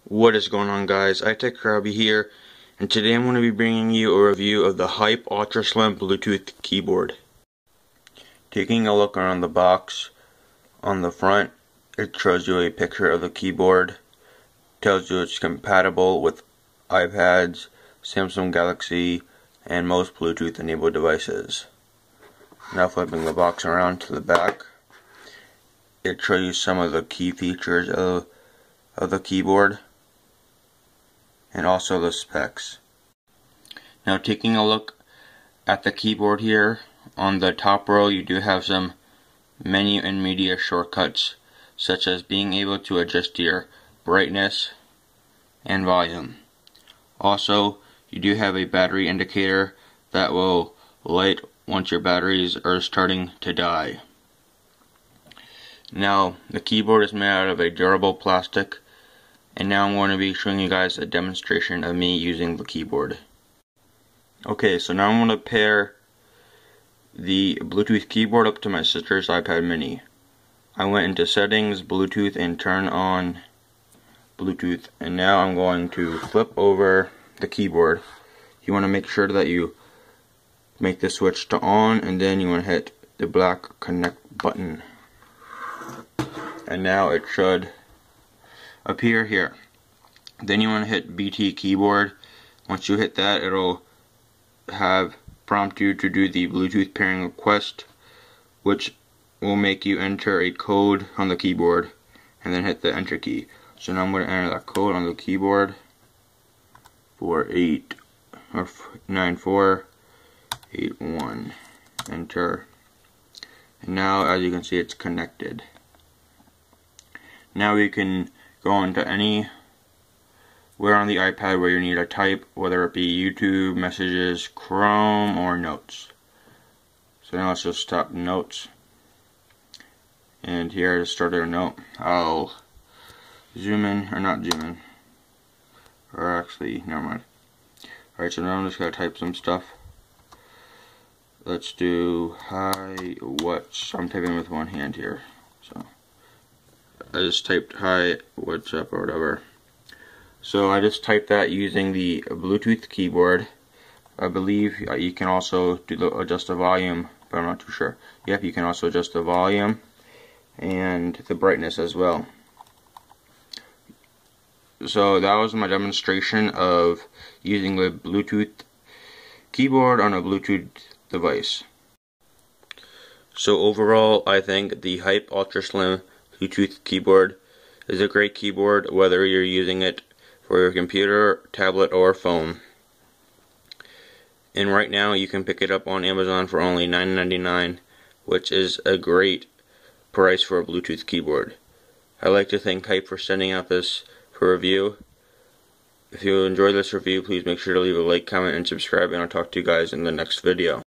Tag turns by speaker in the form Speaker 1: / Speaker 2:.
Speaker 1: What is going on, guys? iTechRobbie here, and today I'm going to be bringing you a review of the Hype Ultra Slim Bluetooth keyboard. Taking a look around the box, on the front it shows you a picture of the keyboard, tells you it's compatible with iPads, Samsung Galaxy, and most Bluetooth enabled devices. Now flipping the box around to the back, it shows you some of the key features of the keyboard and also the specs. Now taking a look at the keyboard here, on the top row you do have some menu and media shortcuts, such as being able to adjust your brightness and volume. Also, you do have a battery indicator that will light once your batteries are starting to die. Now, the keyboard is made out of a durable plastic, and now I'm going to be showing you guys a demonstration of me using the keyboard. Okay, so now I'm going to pair the Bluetooth keyboard up to my sister's iPad mini. I went into settings, Bluetooth, and turn on Bluetooth, and now I'm going to flip over the keyboard. You want to make sure that you make the switch to on, and then you want to hit the black connect button. And now it should appear here. Then you want to hit BT keyboard. Once you hit that, it'll prompt you to do the Bluetooth pairing request, which will make you enter a code on the keyboard and then hit the enter key. So now I'm going to enter that code on the keyboard, 9481. Enter. And now, as you can see, it's connected. Now we can go into anywhere on the iPad where you need to type, whether it be YouTube, Messages, Chrome, or Notes. So now let's just tap Notes. And here to start a note, I'll zoom in, or not zoom in. Or actually, never mind. Alright, so now I'm just going to type some stuff. Let's do hi, what's, I'm typing with one hand here. So I just typed hi, what's up, or whatever. So I just typed that using the Bluetooth keyboard. I believe you can also adjust the volume, but I'm not too sure. Yep, you can also adjust the volume and the brightness as well. So that was my demonstration of using the Bluetooth keyboard on a Bluetooth device. So overall, I think the Hype Ultra Slim Bluetooth keyboard is a great keyboard, whether you're using it for your computer, tablet, or phone. And right now you can pick it up on Amazon for only $9.99, which is a great price for a Bluetooth keyboard. I'd like to thank Hype for sending out this for review. If you enjoyed this review, please make sure to leave a like, comment, and subscribe, and I'll talk to you guys in the next video.